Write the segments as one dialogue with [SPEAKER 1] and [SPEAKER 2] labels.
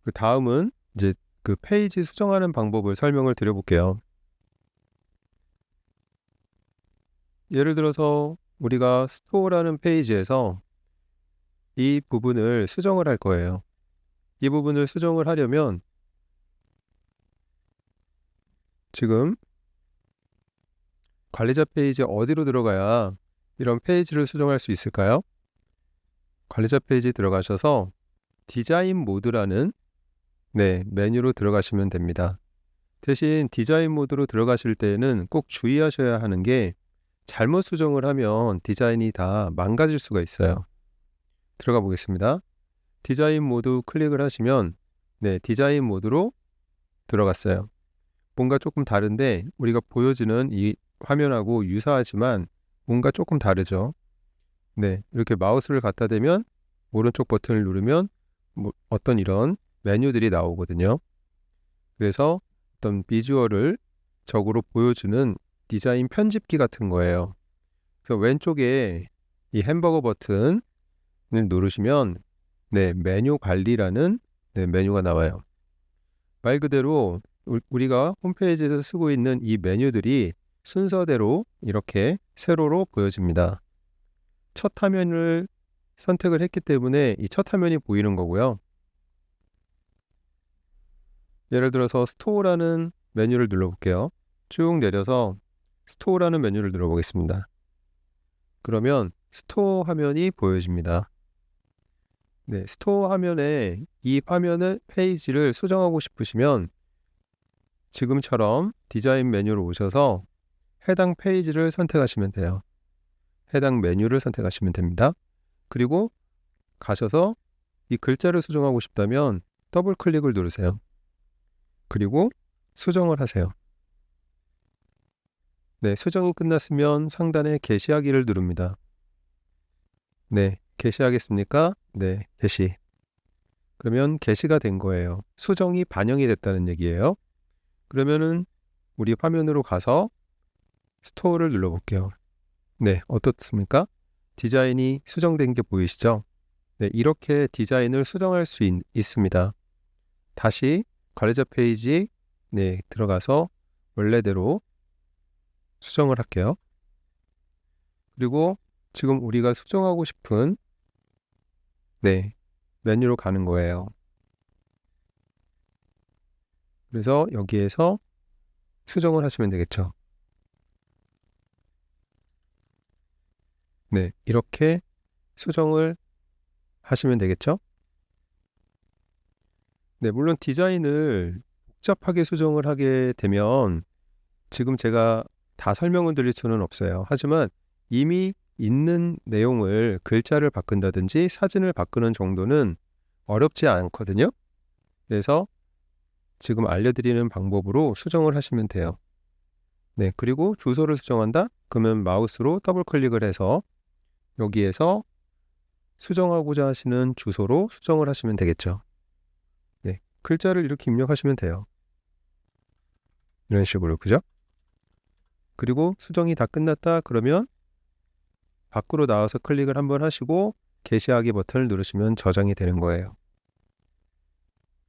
[SPEAKER 1] 그 다음은 이제 그 페이지 수정하는 방법을 설명을 드려볼게요. 예를 들어서 우리가 스토어라는 페이지에서 이 부분을 수정을 할 거예요. 이 부분을 수정을 하려면 지금 관리자 페이지 어디로 들어가야 이런 페이지를 수정할 수 있을까요? 관리자 페이지 들어가셔서 디자인 모드라는 메뉴로 들어가시면 됩니다. 대신 디자인 모드로 들어가실 때에는 꼭 주의하셔야 하는 게 잘못 수정을 하면 디자인이 다 망가질 수가 있어요. 들어가 보겠습니다. 디자인 모드 클릭을 하시면 디자인 모드로 들어갔어요. 뭔가 조금 다른데 우리가 보여지는 이 화면하고 유사하지만 뭔가 조금 다르죠. 이렇게 마우스를 갖다 대면 오른쪽 버튼을 누르면 어떤 이런 메뉴들이 나오거든요. 그래서 어떤 비주얼을 적으로 보여주는 디자인 편집기 같은 거예요. 그래서 왼쪽에 이 햄버거 버튼을 누르시면 메뉴 관리라는 메뉴가 나와요. 말 그대로 우리가 홈페이지에서 쓰고 있는 이 메뉴들이 순서대로 이렇게 세로로 보여집니다. 첫 화면을 선택을 했기 때문에 이 첫 화면이 보이는 거고요. 예를 들어서 스토어라는 메뉴를 눌러볼게요. 쭉 내려서 스토어라는 메뉴를 눌러보겠습니다. 그러면 스토어 화면이 보여집니다. 스토어 화면에 이 화면의 페이지를 수정하고 싶으시면 지금처럼 디자인 메뉴로 오셔서 해당 페이지를 선택하시면 돼요. 해당 메뉴를 선택하시면 됩니다. 그리고 가셔서 이 글자를 수정하고 싶다면 더블 클릭을 누르세요. 그리고 수정을 하세요. 수정이 끝났으면 상단에 게시하기를 누릅니다. 게시하겠습니까? 게시. 그러면 게시가 된 거예요. 수정이 반영이 됐다는 얘기예요. 그러면은 우리 화면으로 가서 스토어를 눌러볼게요. 어떻습니까? 디자인이 수정된 게 보이시죠? 이렇게 디자인을 수정할 수 있습니다. 다시 관리자 페이지 들어가서 원래대로 수정을 할게요. 그리고 지금 우리가 수정하고 싶은 메뉴로 가는 거예요. 그래서 여기에서 수정을 하시면 되겠죠. 이렇게 수정을 하시면 되겠죠. 물론 디자인을 복잡하게 수정을 하게 되면 지금 제가 다 설명을 드릴 수는 없어요. 하지만 이미 있는 내용을 글자를 바꾼다든지 사진을 바꾸는 정도는 어렵지 않거든요. 그래서 지금 알려드리는 방법으로 수정을 하시면 돼요. 그리고 주소를 수정한다? 그러면 마우스로 더블 클릭을 해서 여기에서 수정하고자 하시는 주소로 수정을 하시면 되겠죠. 글자를 이렇게 입력하시면 돼요. 이런 식으로, 그죠? 그리고 수정이 다 끝났다 그러면 밖으로 나와서 클릭을 한번 하시고 게시하기 버튼을 누르시면 저장이 되는 거예요.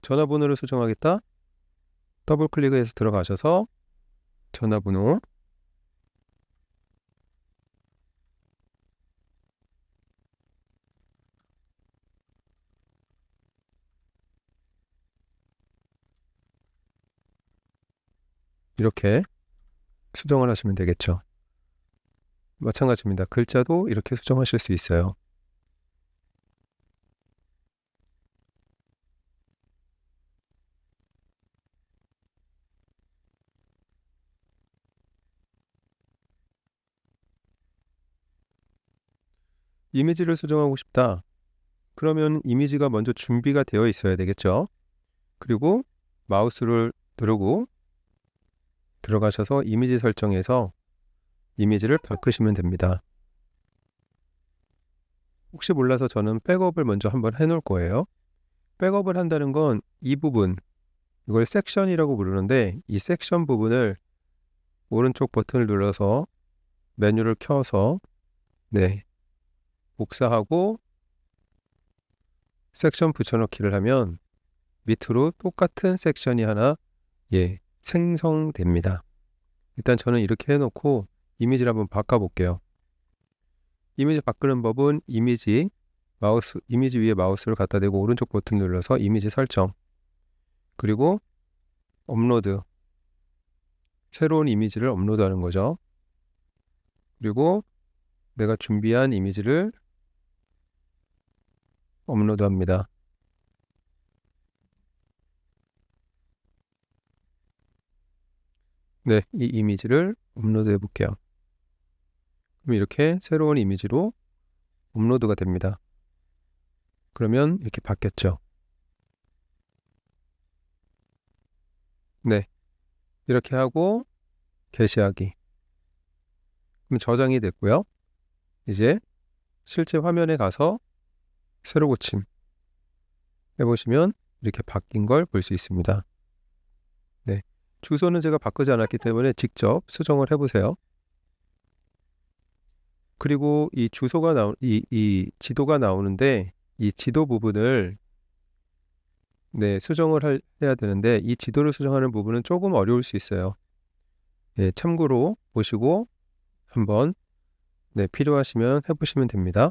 [SPEAKER 1] 전화번호를 수정하겠다? 더블 클릭해서 들어가셔서 전화번호 이렇게 수정을 하시면 되겠죠. 마찬가지입니다. 글자도 이렇게 수정하실 수 있어요. 이미지를 수정하고 싶다. 그러면 이미지가 먼저 준비가 되어 있어야 되겠죠. 그리고 마우스를 누르고 들어가셔서 이미지 설정에서 이미지를 바꾸시면 됩니다. 혹시 몰라서 저는 백업을 먼저 한번 해놓을 거예요. 백업을 한다는 건 이 부분, 이걸 섹션이라고 부르는데 이 섹션 부분을 오른쪽 버튼을 눌러서 메뉴를 켜서 복사하고 섹션 붙여넣기를 하면 밑으로 똑같은 섹션이 하나 생성됩니다. 일단 저는 이렇게 해놓고 이미지를 한번 바꿔볼게요. 이미지 바꾸는 법은 이미지 위에 마우스를 갖다 대고 오른쪽 버튼 눌러서 이미지 설정, 그리고 업로드, 새로운 이미지를 업로드하는 거죠. 그리고 내가 준비한 이미지를 업로드합니다. 네, 이 이미지를 업로드해 볼게요. 그럼 이렇게 새로운 이미지로 업로드가 됩니다. 그러면 이렇게 바뀌었죠. 네, 이렇게 하고 게시하기. 그럼 저장이 됐고요. 이제 실제 화면에 가서 새로 고침 해보시면 이렇게 바뀐 걸 볼 수 있습니다. 네, 주소는 제가 바꾸지 않았기 때문에 직접 수정을 해보세요. 그리고 이 지도가 나오는데 이 지도 부분을 수정을 해야 되는데 이 지도를 수정하는 부분은 조금 어려울 수 있어요. 참고로 보시고 한번 필요하시면 해보시면 됩니다.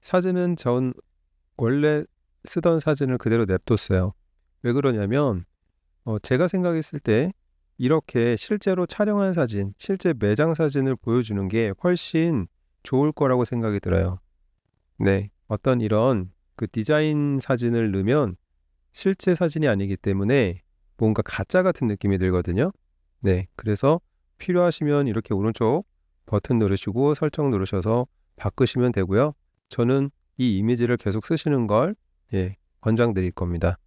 [SPEAKER 1] 사진은 전 원래 쓰던 사진을 그대로 냅뒀어요. 왜 그러냐면 제가 생각했을 때 이렇게 실제로 촬영한 사진, 실제 매장 사진을 보여주는 게 훨씬 좋을 거라고 생각이 들어요. 어떤 이런 그 디자인 사진을 넣으면 실제 사진이 아니기 때문에 뭔가 가짜 같은 느낌이 들거든요. 그래서 필요하시면 이렇게 오른쪽 버튼 누르시고 설정 누르셔서 바꾸시면 되고요. 저는 이 이미지를 계속 쓰시는 걸 권장드릴 겁니다.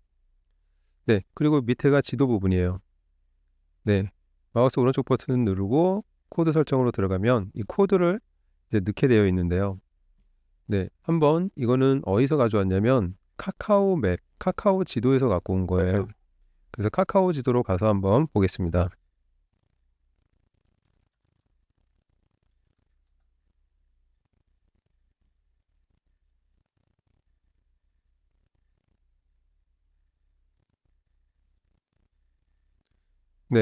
[SPEAKER 1] 그리고 밑에가 지도 부분이에요. 마우스 오른쪽 버튼 누르고 코드 설정으로 들어가면 이 코드를 이제 넣게 되어 있는데요. 한번 이거는 어디서 가져왔냐면 카카오 지도에서 갖고 온 거예요. 그래서 카카오 지도로 가서 한번 보겠습니다.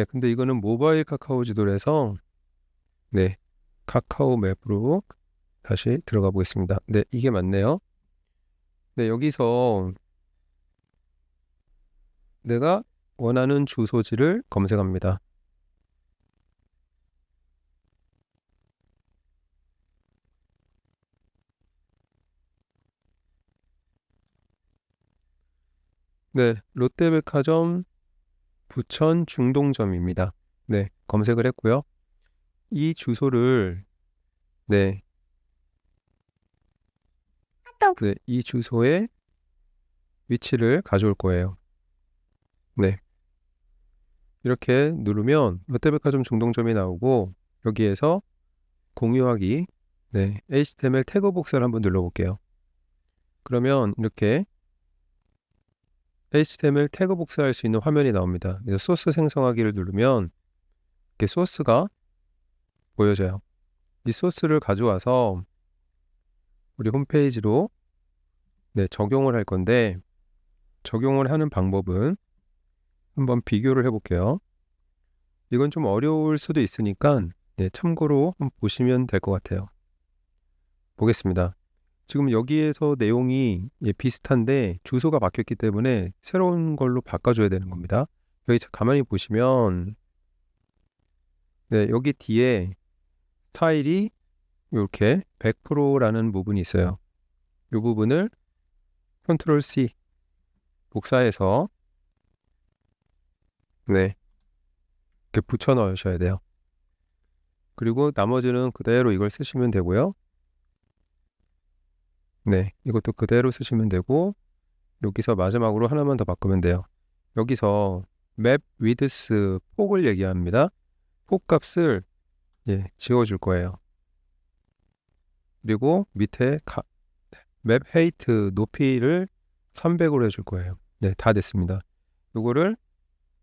[SPEAKER 1] 근데 이거는 모바일 카카오 지도라서 카카오 맵으로 다시 들어가 보겠습니다. 이게 맞네요. 여기서 내가 원하는 주소지를 검색합니다. 롯데백화점 부천 중동점입니다. 검색을 했고요. 이 주소를 이 주소의 위치를 가져올 거예요. 이렇게 누르면 롯데백화점 중동점이 나오고 여기에서 공유하기 HTML 태그 복사를 한번 눌러볼게요. 그러면 이렇게 HTML 태그 복사할 수 있는 화면이 나옵니다. 그래서 소스 생성하기를 누르면 이렇게 소스가 보여져요. 이 소스를 가져와서 우리 홈페이지로 적용을 할 건데 적용을 하는 방법은 한번 비교를 해볼게요. 이건 좀 어려울 수도 있으니까 참고로 한번 보시면 될 것 같아요. 보겠습니다. 지금 여기에서 내용이 비슷한데 주소가 바뀌었기 때문에 새로운 걸로 바꿔줘야 되는 겁니다. 여기 가만히 보시면 여기 뒤에 스타일이 이렇게 100%라는 부분이 있어요. 이 부분을 컨트롤 C 복사해서 이렇게 붙여 넣으셔야 돼요. 그리고 나머지는 그대로 이걸 쓰시면 되고요. 이것도 그대로 쓰시면 되고 여기서 마지막으로 하나만 더 바꾸면 돼요. 여기서 맵 위드스 폭을 얘기합니다. 폭 값을 지워줄 거예요. 그리고 밑에 맵 헤이트 높이를 300으로 해줄 거예요. 다 됐습니다. 이거를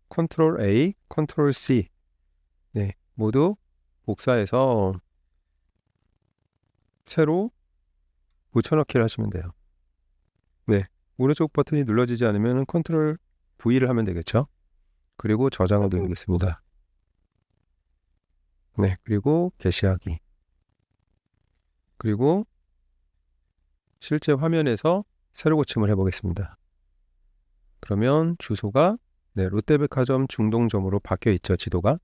[SPEAKER 1] 컨트롤 A, 컨트롤 C 모두 복사해서 새로 붙여넣기를 하시면 돼요. 네, 오른쪽 버튼이 눌러지지 않으면 컨트롤 V를 하면 되겠죠. 그리고 저장을 누르겠습니다. 네, 그리고 게시하기. 그리고 실제 화면에서 새로 고침을 해보겠습니다. 그러면 주소가 롯데백화점 중동점으로 바뀌어 있죠. 지도가.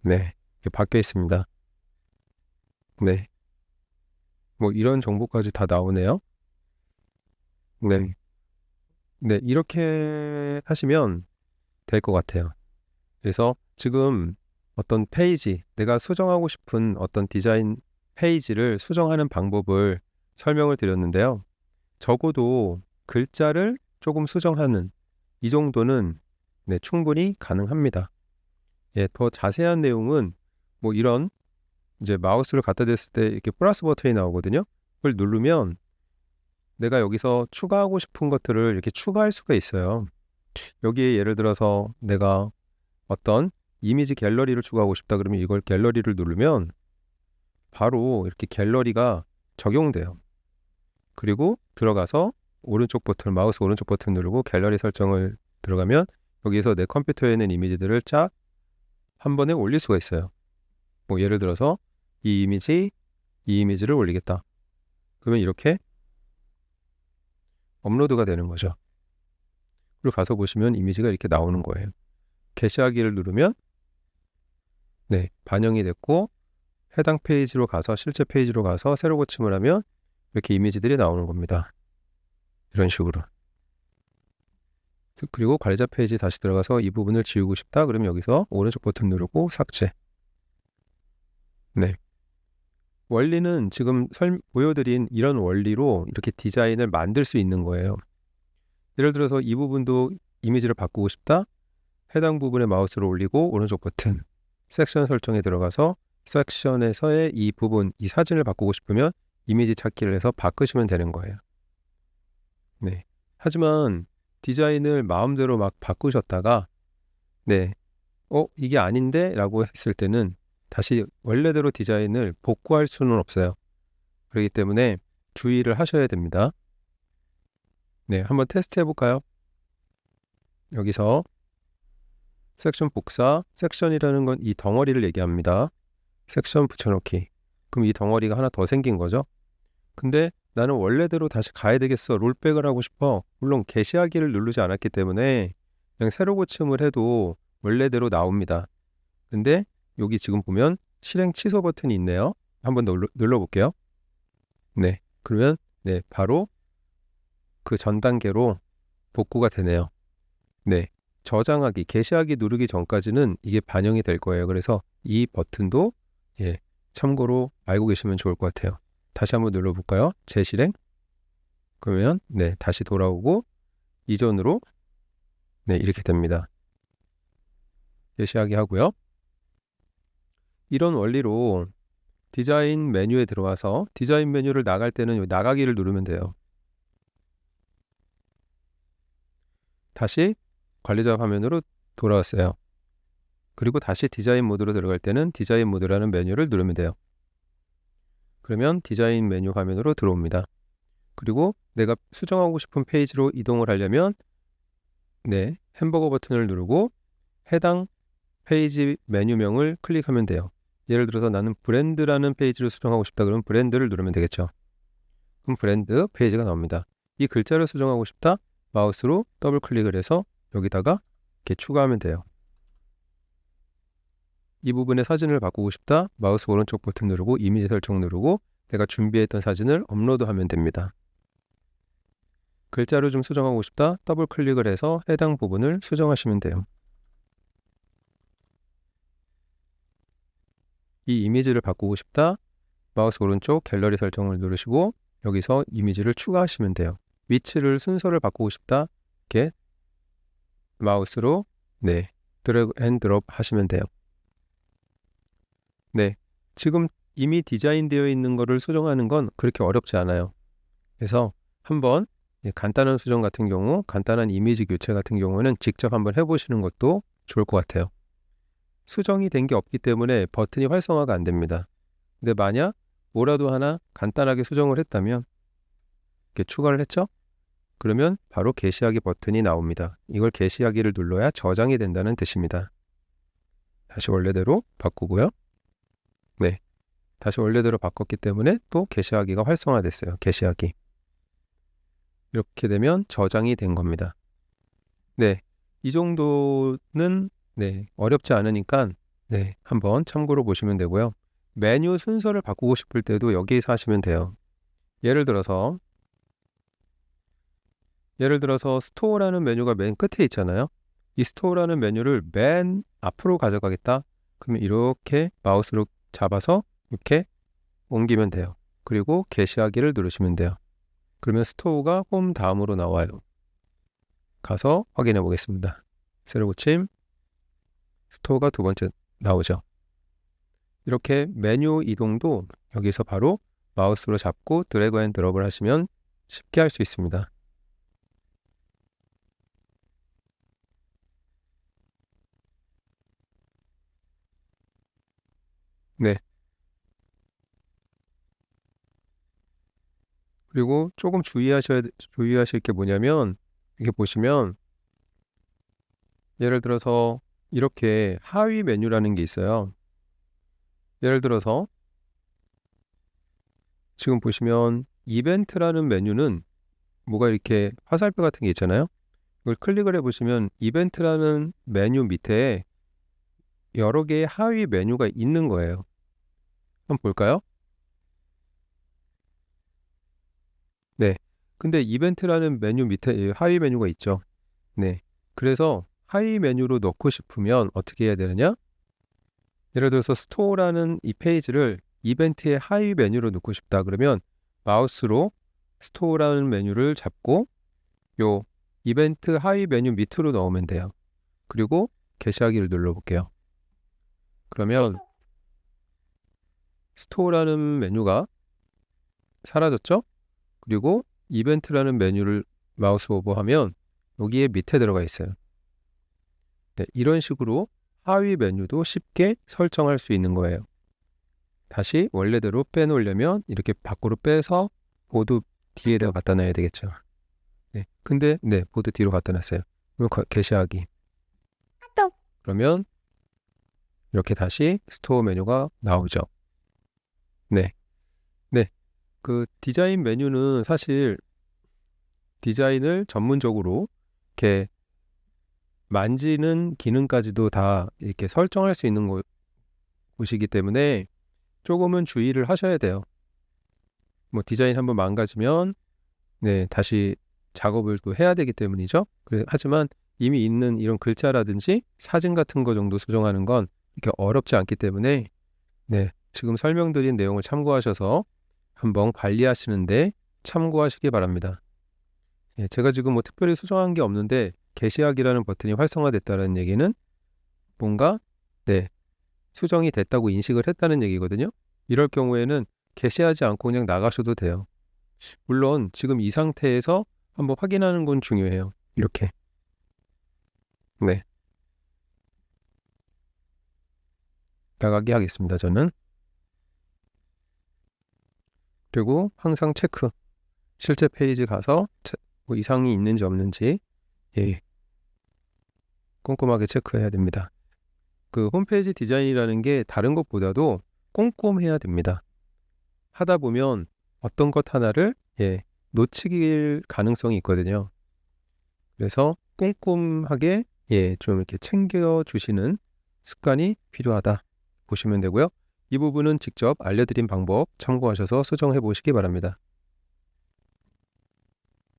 [SPEAKER 1] 네, 이렇게 바뀌어 있습니다. 네, 뭐 이런 정보까지 다 나오네요. 네, 네, 이렇게 하시면 될 것 같아요. 그래서 지금 어떤 페이지, 내가 수정하고 싶은 어떤 디자인 페이지를 수정하는 방법을 설명을 드렸는데요. 적어도 글자를 조금 수정하는 이 정도는 충분히 가능합니다. 예, 더 자세한 내용은 뭐 이런 이제 마우스를 갖다 댔을 때 이렇게 플러스 버튼이 나오거든요. 그걸 누르면 내가 여기서 추가하고 싶은 것들을 이렇게 추가할 수가 있어요. 여기에 예를 들어서 내가 어떤 이미지 갤러리를 추가하고 싶다 그러면 이걸 갤러리를 누르면 바로 이렇게 갤러리가 적용돼요. 그리고 들어가서 오른쪽 버튼, 마우스 오른쪽 버튼 누르고 갤러리 설정을 들어가면 여기에서 내 컴퓨터에 있는 이미지들을 쫙 한 번에 올릴 수가 있어요. 뭐 예를 들어서 이 이미지를 올리겠다. 그러면 이렇게 업로드가 되는 거죠. 그리고 가서 보시면 이미지가 이렇게 나오는 거예요. 게시하기를 누르면 반영이 됐고 해당 페이지로 가서 실제 페이지로 가서 새로 고침을 하면 이렇게 이미지들이 나오는 겁니다. 이런 식으로. 그리고 관리자 페이지 다시 들어가서 이 부분을 지우고 싶다. 그러면 여기서 오른쪽 버튼 누르고 삭제. 네. 원리는 지금 보여드린 이런 원리로 이렇게 디자인을 만들 수 있는 거예요. 예를 들어서 이 부분도 이미지를 바꾸고 싶다. 해당 부분에 마우스를 올리고 오른쪽 버튼 섹션 설정에 들어가서 섹션에서의 이 부분, 이 사진을 바꾸고 싶으면 이미지 찾기를 해서 바꾸시면 되는 거예요. 네. 하지만 디자인을 마음대로 막 바꾸셨다가 이게 아닌데? 라고 했을 때는 다시 원래대로 디자인을 복구할 수는 없어요. 그렇기 때문에 주의를 하셔야 됩니다. 네, 한번 테스트 해볼까요? 여기서 섹션 복사, 섹션이라는 건 이 덩어리를 얘기합니다. 섹션 붙여넣기. 그럼 이 덩어리가 하나 더 생긴 거죠. 근데 나는 원래대로 다시 가야 되겠어. 롤백을 하고 싶어. 물론 게시하기를 누르지 않았기 때문에 그냥 새로 고침을 해도 원래대로 나옵니다. 근데 여기 지금 보면 실행 취소 버튼이 있네요. 한번 눌러볼게요. 네, 그러면 바로 그 전 단계로 복구가 되네요. 네, 저장하기, 게시하기 누르기 전까지는 이게 반영이 될 거예요. 그래서 이 버튼도 참고로 알고 계시면 좋을 것 같아요. 다시 한번 눌러볼까요? 재실행. 그러면 다시 돌아오고 이전으로 이렇게 됩니다. 게시하기 하고요. 이런 원리로 디자인 메뉴에 들어와서 디자인 메뉴를 나갈 때는 나가기를 누르면 돼요. 다시 관리자 화면으로 돌아왔어요. 그리고 다시 디자인 모드로 들어갈 때는 디자인 모드라는 메뉴를 누르면 돼요. 그러면 디자인 메뉴 화면으로 들어옵니다. 그리고 내가 수정하고 싶은 페이지로 이동을 하려면 햄버거 버튼을 누르고 해당 페이지 메뉴명을 클릭하면 돼요. 예를 들어서 나는 브랜드라는 페이지를 수정하고 싶다 그러면 브랜드를 누르면 되겠죠. 그럼 브랜드 페이지가 나옵니다. 이 글자를 수정하고 싶다. 마우스로 더블 클릭을 해서 여기다가 이렇게 추가하면 돼요. 이 부분에 사진을 바꾸고 싶다. 마우스 오른쪽 버튼 누르고 이미지 설정 누르고 내가 준비했던 사진을 업로드하면 됩니다. 글자를 좀 수정하고 싶다. 더블 클릭을 해서 해당 부분을 수정하시면 돼요. 이 이미지를 바꾸고 싶다. 마우스 오른쪽 갤러리 설정을 누르시고 여기서 이미지를 추가하시면 돼요. 위치를 순서를 바꾸고 싶다. 이렇게 마우스로 드래그 앤 드롭 하시면 돼요. 지금 이미 디자인되어 있는 거를 수정하는 건 그렇게 어렵지 않아요. 그래서 한번 간단한 수정 같은 경우, 간단한 이미지 교체 같은 경우는 직접 한번 해보시는 것도 좋을 것 같아요. 수정이 된 게 없기 때문에 버튼이 활성화가 안 됩니다. 근데 만약 뭐라도 하나 간단하게 수정을 했다면 이렇게 추가를 했죠? 그러면 바로 게시하기 버튼이 나옵니다. 이걸 게시하기를 눌러야 저장이 된다는 뜻입니다. 다시 원래대로 바꾸고요. 네, 다시 원래대로 바꿨기 때문에 또 게시하기가 활성화됐어요. 게시하기. 이렇게 되면 저장이 된 겁니다. 네, 이 정도는 어렵지 않으니까 한번 참고로 보시면 되고요. 메뉴 순서를 바꾸고 싶을 때도 여기에서 하시면 돼요. 예를 들어서 스토어라는 메뉴가 맨 끝에 있잖아요. 이 스토어라는 메뉴를 맨 앞으로 가져가겠다. 그러면 이렇게 마우스로 잡아서 이렇게 옮기면 돼요. 그리고 게시하기를 누르시면 돼요. 그러면 스토어가 홈 다음으로 나와요. 가서 확인해 보겠습니다. 새로 고침, 스토어가 두 번째 나오죠. 이렇게 메뉴 이동도 여기서 바로 마우스로 잡고 드래그 앤 드롭을 하시면 쉽게 할 수 있습니다. 네. 그리고 조금 주의하실 게 뭐냐면, 이렇게 보시면 예를 들어서 이렇게 하위 메뉴라는 게 있어요. 예를 들어서 지금 보시면 이벤트라는 메뉴는 뭐가 이렇게 화살표 같은 게 있잖아요. 이걸 클릭을 해보시면 이벤트라는 메뉴 밑에 여러 개의 하위 메뉴가 있는 거예요. 한번 볼까요? 네. 근데 이벤트라는 메뉴 밑에 하위 메뉴가 있죠. 네. 그래서 하위 메뉴로 넣고 싶으면 어떻게 해야 되느냐? 예를 들어서 스토어라는 이 페이지를 이벤트의 하위 메뉴로 넣고 싶다 그러면 마우스로 스토어라는 메뉴를 잡고 요 이벤트 하위 메뉴 밑으로 넣으면 돼요. 그리고 게시하기를 눌러볼게요. 그러면 스토어라는 메뉴가 사라졌죠? 그리고 이벤트라는 메뉴를 마우스 오버하면 여기에 밑에 들어가 있어요. 네, 이런 식으로 하위 메뉴도 쉽게 설정할 수 있는 거예요. 다시 원래대로 빼놓으려면 이렇게 밖으로 빼서 보드 뒤에다가 갖다 놔야 되겠죠. 네, 근데 보드 뒤로 갖다 놨어요. 그럼 게시하기. 그러면 이렇게 다시 스토어 메뉴가 나오죠. 네. 그 디자인 메뉴는 사실 디자인을 전문적으로 이렇게 만지는 기능까지도 다 이렇게 설정할 수 있는 곳이기 때문에 조금은 주의를 하셔야 돼요. 뭐 디자인 한번 망가지면 다시 작업을 또 해야 되기 때문이죠. 하지만 이미 있는 이런 글자라든지 사진 같은 거 정도 수정하는 건 이렇게 어렵지 않기 때문에 지금 설명드린 내용을 참고하셔서 한번 관리하시는데 참고하시기 바랍니다. 제가 지금 뭐 특별히 수정한 게 없는데 게시하기라는 버튼이 활성화됐다는 얘기는 뭔가 수정이 됐다고 인식을 했다는 얘기거든요. 이럴 경우에는 게시하지 않고 그냥 나가셔도 돼요. 물론 지금 이 상태에서 한번 확인하는 건 중요해요. 이렇게 나가게 하겠습니다. 저는. 그리고 항상 체크, 실제 페이지 가서 뭐 이상이 있는지 없는지 꼼꼼하게 체크해야 됩니다. 그 홈페이지 디자인이라는 게 다른 것보다도 꼼꼼해야 됩니다. 하다 보면 어떤 것 하나를 놓치길 가능성이 있거든요. 그래서 꼼꼼하게 좀 이렇게 챙겨주시는 습관이 필요하다 보시면 되고요. 이 부분은 직접 알려드린 방법 참고하셔서 수정해 보시기 바랍니다.